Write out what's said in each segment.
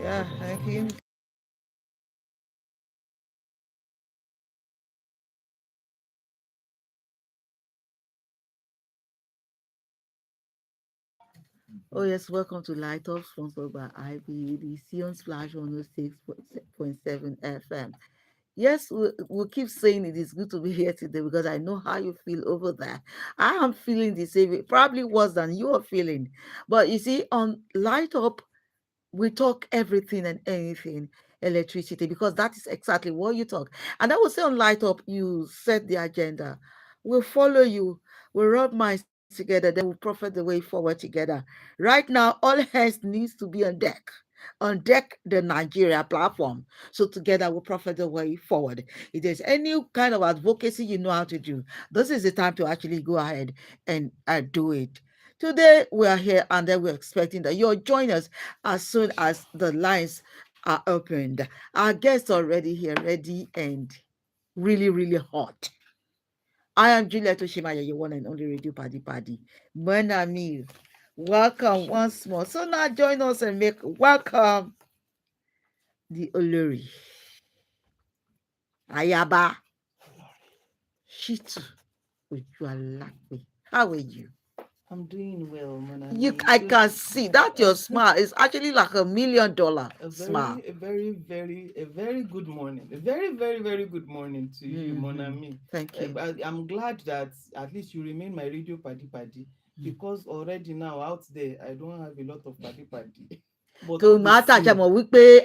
Yeah, thank you. Oh, yes, welcome to Light Up, sponsored by IBEDC on Splash 106.7 FM. Yes, we'll keep saying it is good to be here today because I know how you feel over there. I am feeling the same, probably worse than you are feeling. But you see, on Light Up, we talk everything and anything electricity because that is exactly what you talk. And I would say on Light Up, you set the agenda. We'll follow you. We'll rub minds together. Then we'll profit the way forward together. Right now, all hands needs to be on deck. On deck, the Nigeria platform. So together we'll profit the way forward. If there's any kind of advocacy you know how to do, this is the time to actually go ahead and do it. Today we are here and then we're expecting that you'll join us as soon as the lines are opened. Our guests already here, ready and really, really hot. I am Juliet Oshimaya, your one and only radio paddy. Mon ami, welcome once more. So now join us and make welcome the Olori, Ayaba, Shitu, Ojualape. How are you? I'm doing well, I Manami. can see that your smile is actually like $1 million smile. A very good morning. A very good morning to you, Monami. Thank you. I'm glad that at least you remain my radio paddy because already now out there I don't have a lot of paddy. But all the Tòmátà ṣe same, mọ̀ wípé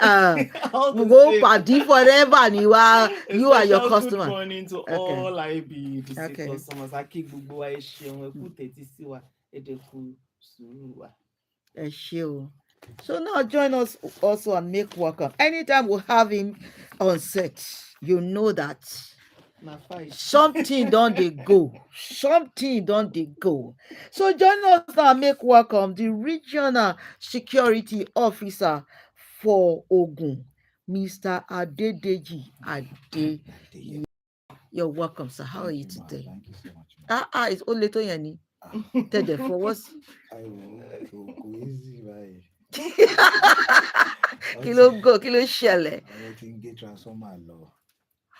all the go same. pàdí forever ni wá A you are your special good customer. morning to Okay. all IBEDC Okay. customers. Akí gbogbo wa ẹ ṣeun, ẹ kú tẹ́tí sí wa, ẹ dẹ̀ kú sùúrù wa. Ẹ ṣé o. So now join us also and make welcome. Anytime we have him on set, you know that Na fight. something don dey go. Something don dey go. So join us now and make welcome the regional security officer for Ogun, Mr. Adedeji Ade. You're welcome, sir. How are you today? Thank you so much. It's ó le tó yẹn ni. Tẹ̀dẹ̀ fọwọ́ sí. Kò easy báyìí. Kí ló ṣẹlẹ̀? Àwọn tí ń gé transformer lọ.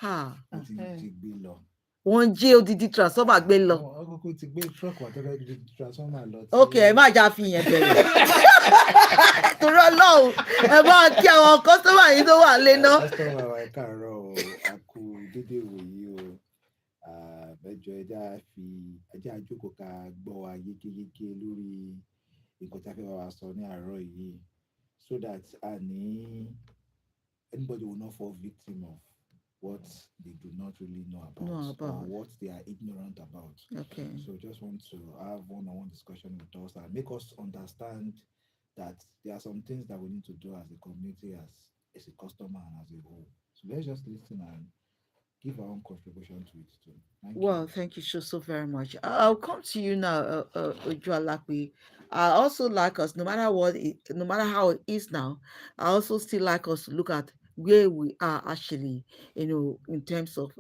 Ha. Wọ́n ti gbé lọ. Wọ́n jí odidi transformer gbé lọ. Wọ́n kúkú ti gbé truck wà tó fẹ́ gbé transformer lọ. Ok, ẹ má jà fi yẹn bẹ̀rẹ̀. Torí Ọlọ́run, ẹ bá kí àwọn customer yìí tó wà lé náà. Customer wa ẹ káàárọ̀ o, a kú dédé ìwòyí o. Ẹjọ́ ẹjẹ́ àjókòó ká gbọ́ wa yékéyéké lórí nǹkan tí a fẹ́ bá wa sọ ní àárọ̀ yìí, so that anybody will not fall victim of what they do not really know about. Or what they are ignorant about. Okay. So just want to have one-on-one discussion with us and make us understand that there are some things that we need to do as a community, as a customer and as a whole. So let's just listen and give our own contribution to it too. Thank you so very much. I'll come to you now, Ojualape. I also like us, no matter no matter how it is now, I also still like us to look at where we are actually, in terms of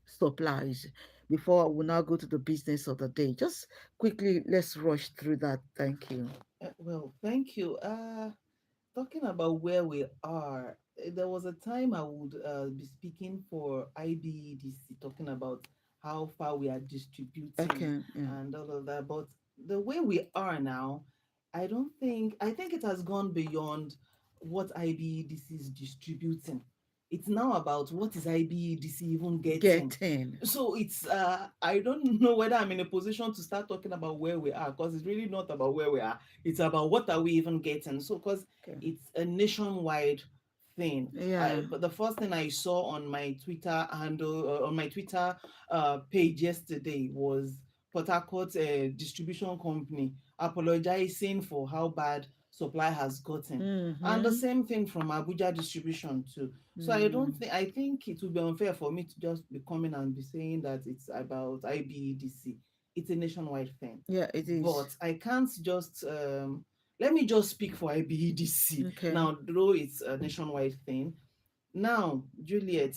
supplies. Before we now go to the business of the day, just quickly let's rush through that. Thank you. Well, thank you. Talking about where we are, there was a time I would be speaking for IBEDC, talking about how far we are distributing and all of that. But the way we are now, I think it has gone beyond what IBEDC is distributing. It's now about what is IBEDC even getting. So it's I don't know whether I'm in a position to start talking about where we are, because it's really not about where we are. It's about what are we even getting. So because it's a nationwide thing. But the first thing I saw on my Twitter handle, on my Twitter page yesterday, was Port Harcourt distribution company apologizing for how bad supply has gotten, and the same thing from Abuja distribution too. So I think it would be unfair for me to just be coming and be saying that it's about IBEDC. It's a nationwide thing. Yeah, it is. But I can't just let me just speak for IBEDC. Okay. Now, though it's a nationwide thing. Now, Juliet,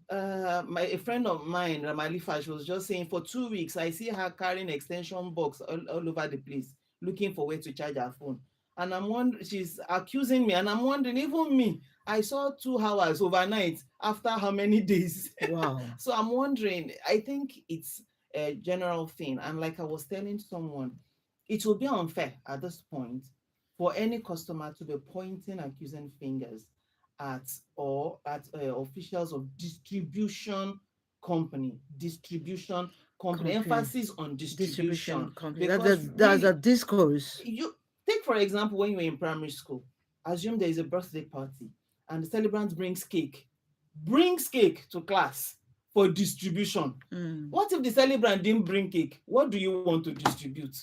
a friend of mine, Ramali Fash, was just saying for 2 weeks I see her carrying extension box all over the place, looking for where to charge her phone. And I'm wondering, she's accusing me, and I'm wondering, even me, I saw 2 hours overnight after how many days? Wow. So I'm wondering, I think it's a general thing. And like I was telling someone, it will be unfair at this point for any customer to be pointing accusing fingers at or at officials of distribution company, Company. emphasis on distribution, Distribution company. because That's a really, discourse. you take for example, when you're in primary school, assume there is a birthday party and the celebrant brings cake to class for distribution. Mm. What if the celebrant didn't bring cake? What do you want to distribute?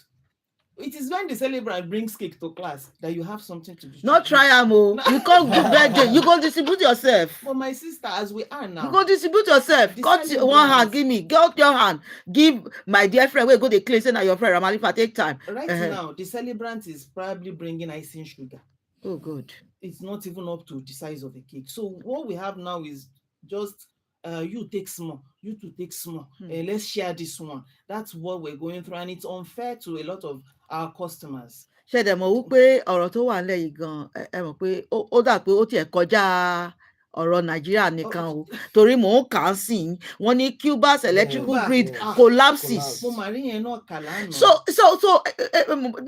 It is when the celebrant brings cake to class that you have something to Not distribute. try am oh. You come do birthday, you go distribute yourself. But my sister, as we are You now, go distribute yourself. the Cut one hand, celebrants give me. Get your hand. Give my dear friend. We go dey clean. Say na your friend. Ramalifa take time. right now, the celebrant is probably bringing icing sugar. Oh, good. It's not even up to the size of a cake. So what we have now is just you take small, you to take small, let's share this one. That's what we're going through, and it's unfair to a lot of our customers. Ṣé dẹ̀ mọ̀ wípé ọ̀rọ̀ tó wà nílẹ̀ yìí gan ẹ mọ̀ pé ó dà pé ó tiẹ̀ kọjá ọ̀rọ̀ Nàìjíríà nìkan o torí mò ń kà á sí i wọ́n ní Cuba's electrical Cuba, grid yes. collapses. mo mà rí yẹn náà kà lánàá. So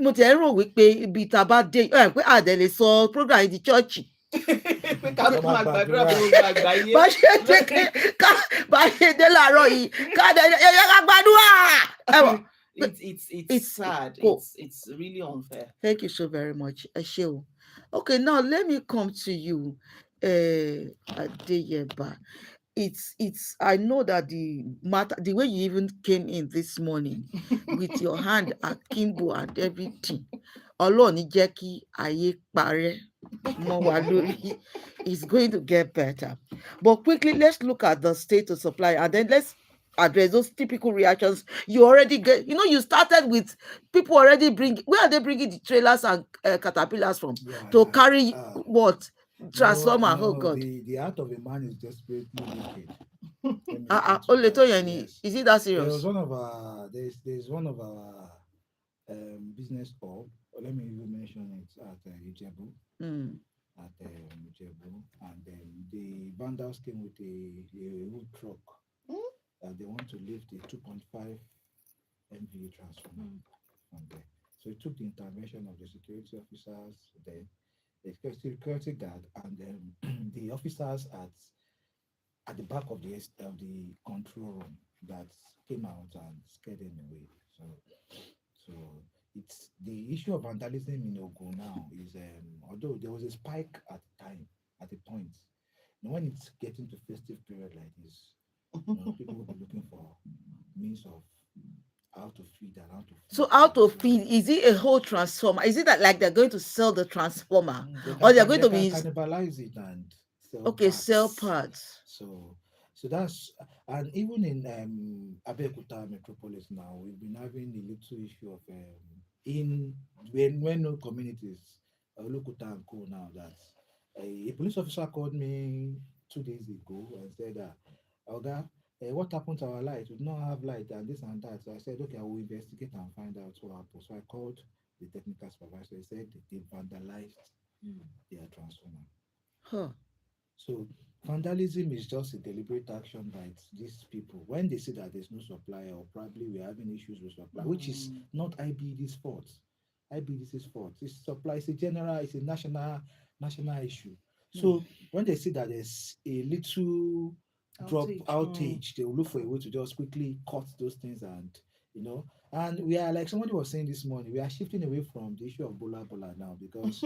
mo tiẹ̀ ń rò wípé ibi tá a bá dé pé àdẹ̀ lè sọ program yìí di chọ́ọ̀chì. pé ká tó máa gbàdúrà fún gbogbo àgbáyé. bá ṣe dé bá ṣe dé láàárọ̀ yìí ká dẹ̀ yẹ ká gbàdúrà. Ẹ mọ̀, It's sad. cool. It's really unfair. Thank you so very much. Ẹ ṣé o. Okay, now let me come to you, Adeyeba. It's I know that the matter, the way you even came in this morning with your hand akimbo and everything, Ọlọ́run ní jẹ́ kí ayé parẹ́ mọ́ wa lórí. It's going to get better. But quickly, let's look at the state of supply and then let's address those typical reactions you already get. You know, you started with people already where are they bringing the trailers and caterpillars from to carry what? Transformer. Oh God. The heart of a man is desperately wicked. Only to yani. Yes. Is it that There serious? was one of our there's one of our business hub. Let me even mention it at Ijebu. Mm. At Ijebu, and the vandals came with a wood truck. They want to lift the 2.5 MVA transformer from there. So it took the intervention of the security officers, then the security guard, and the officers at the back of the control room that came out and scared them away. So it's the issue of vandalism in Ogun now is although there was a spike at the time, at the point, when it's getting to festive period like this, people will be looking for means of how to feed and how to feed. So how to feed? Is it a whole transformer? Is it that like they're going to sell the transformer, or they're going to be cannibalize it and sell sell parts? parts? So that's, and even in Abeokuta metropolis now, we've been having a little issue of when no communities, Olukuta and Co now, that a police officer called me 2 days ago and said that, Oga, what happened to our light? We did not have light and this and that. So I said, okay, I will investigate and find out what happened. So I called the technical supervisor. He said they vandalized their transformer. Huh. So vandalism is just a deliberate action by these people when they see that there's no supply or probably we're having issues with supply, which is not IBED's fault. IBED's fault. It's supply. It's a national issue. So when they see that there's a little outage, they will look for a way to just quickly cut those things and and we are, like somebody was saying this morning, we are shifting away from the issue of bola now because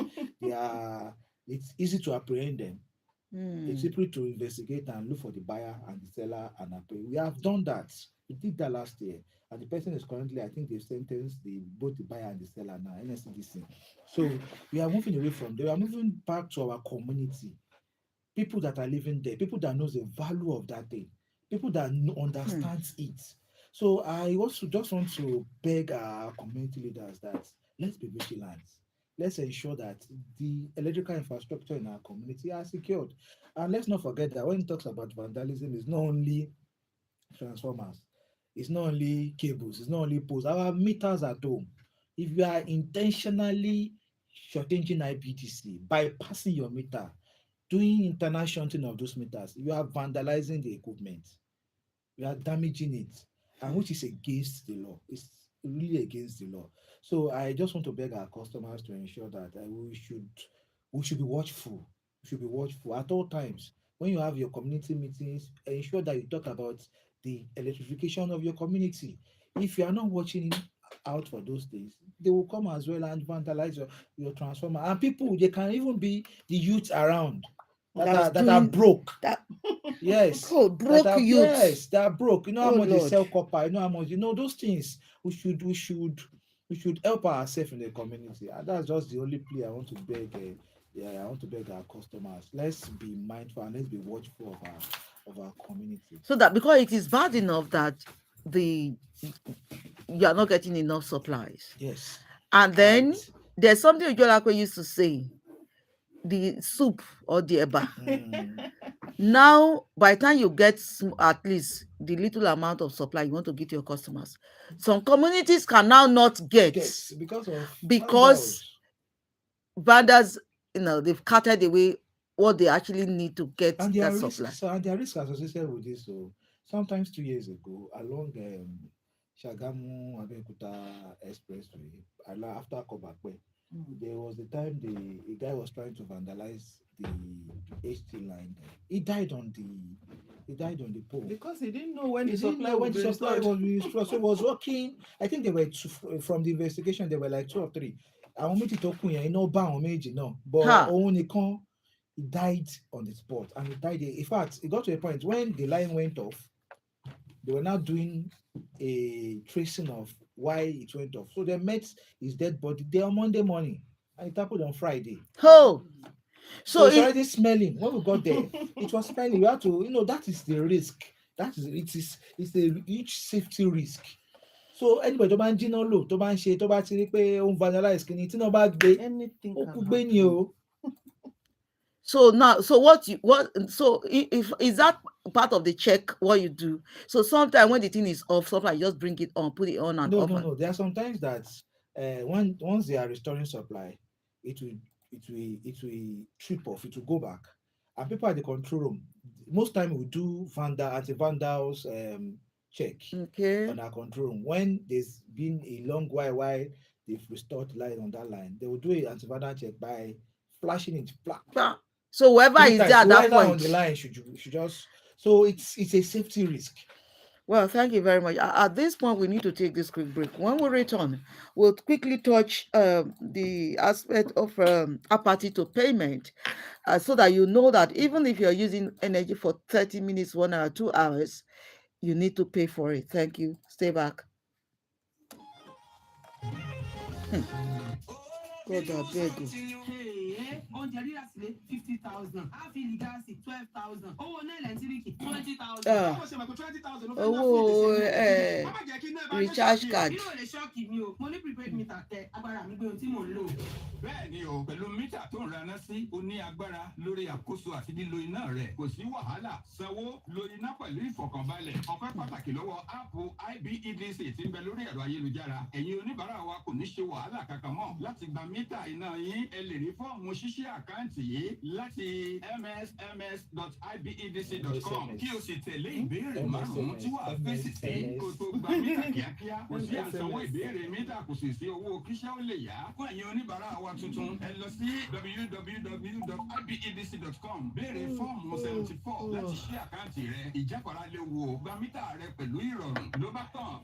it's easy to apprehend them. It's simply to investigate and look for the buyer and the seller and apprehend. We have done that. We did that last year, and the person is currently, I think they've sentenced both the buyer and the seller now, NSCDC. So we are moving away from there. We are moving back to our community. People that are living there, people that knows the value of that thing, people that understands it. So I also just want to beg our community leaders that let's be vigilant. Let's ensure that the electrical infrastructure in our community are secured. And let's not forget that when it talks about vandalism, it's not only transformers, it's not only cables, it's not only poles. Our meters at home, if you are intentionally shortchanging IBTC, bypassing your meter, doing internal shunting of those meters, you are vandalizing the equipment, you are damaging it, and which is against the law. It's really against the law. So I just want to beg our customers to ensure that we should be watchful. We should be watchful at all times. When you have your community meetings, ensure that you talk about the electrification of your community. If you are not watching out for those things, they will come as well and vandalize your transformer. And people, they can even be the youth around that That's are doing broke. that. Yes, Oh, that broke are, youths. yes, they are broke. You know how Oh much they Lord. sell copper. You know how much, those things. We should help ourselves in the community. And that's just the only plea I want to beg. Yeah, I want to beg our customers. Let's be mindful and let's be watchful of our community. So that because it is bad enough that the you are not getting enough supplies. Yes, And and then there's something Ujolakwe used to say, the soup or the eba. mm, Now, by the time you get at least the little amount of supply you want to give to your customers, some communities can now not get get because of because vandals. vendors, they've carted away what they actually need to get And there that are supply. risks, and there are risks associated with this. So sometimes 2 years ago, along Shagamu Abeokuta Expressway, after Kobakwe, there was the time the guy was trying to vandalize the HT line. He died on the pole. Because he didn't know when He the didn't supply know when would the be supply restored. was being restored. So it was working. I think there were two, from the investigation, there were like two or three. Àwọn méjì tó kù yẹn iná bá àwọn méjì náà, but Ha! òun nìkan, he died on the spot, and he died there. In fact, it got to a point when the line went off, they were now doing a tracing of why it went off. So they met his dead body there on Monday morning, and it happened on Friday. Oh, So so it's it already smelling. When we got there, it was smelling. We had to, that is the risk. It's a huge safety risk. So anybody tó bá ń jiná lò, tó bá ń ṣe, tó bá ti rí pé ó ń vandalize kìíní, tí náà bá gbé, Anything ó can kú gbé ni happen. o. so now, so what so if is that part of the check what you do? So sometimes when the thing is off, supply you just bring it on, put it on and No, off. no, no. There are sometimes that once they are restoring supply, it will it will trip off. It will go back, and people at the control room. Most time we do anti-vandals check Okay. on our control room. When there's been a long while they've restored light on that line, they will do a anti-vandal check by flashing it black Ah, so whoever three is there times. at that Whoever on point. the line should just, so it's a safety risk. Well, thank you very much. At this point, we need to take this quick break. When we return, we'll quickly touch the aspect of apathy to payment, so that you know that even if you're using energy for 30 minutes, 1 hour, 2 hours, you need to pay for it. Thank you. Stay back. God, I beg you. Oúnjẹ rírà sílé 50,000 áfíìlì gáàsì 12,000 owó náà ẹlẹ́ńtíríkì 20,000. Ah, Báwo ṣe mọ̀ pé 20,000 ló fẹ́ ná fún owó ìgbésẹ̀? Má má jẹ́ kí iná ẹ bá gbé recharge ṣọ́ọ̀kì. card. Irú ò lè ṣọ́ọ̀kì mi o. Mo ní prepaid meter tẹ agbára mi gbé ohun tí mò ń lò. Bẹ́ẹ̀ ni o, pẹ̀lú mítà tó ń raná sí, o ní agbára lórí àkóso àti lílo iná rẹ̀. Kò sí wàhálà, sanwó, lo iná pẹ̀lú ìfọ̀kànbalẹ̀. Ọpẹ́ pàtàkì lọ́wọ́ áàpù IBEDC tí ń bẹ lórí ẹ̀rọ ayélujára. Ẹ̀yin oníbàárà wa kò ní ṣe wàhálà kankan mọ́. Láti gba mítà iná yín, ẹ lè rí fọ́ọ̀mù ṣíṣí àkáǹtì yìí láti msms.ibedc.com kí o sì tẹ̀lé ìbéèrè márùn-ún tí wàá fèsì sí kó tó gba mítà kíákíá. Kò sí àsanwó ìbéèrè mítà, kò sì sí owó kíṣẹ́ ó lè yá. Fún ẹ̀yin oníbàárà wa tuntun, ẹ lọ sí www.ibedc.com. Béèrè fọ́ọ̀mù 74 láti ṣí àkáǹtì rẹ. Ìjáfara léwu o. Gba mítà rẹ pẹ̀lú ìrọ̀rùn. Ló bá tán.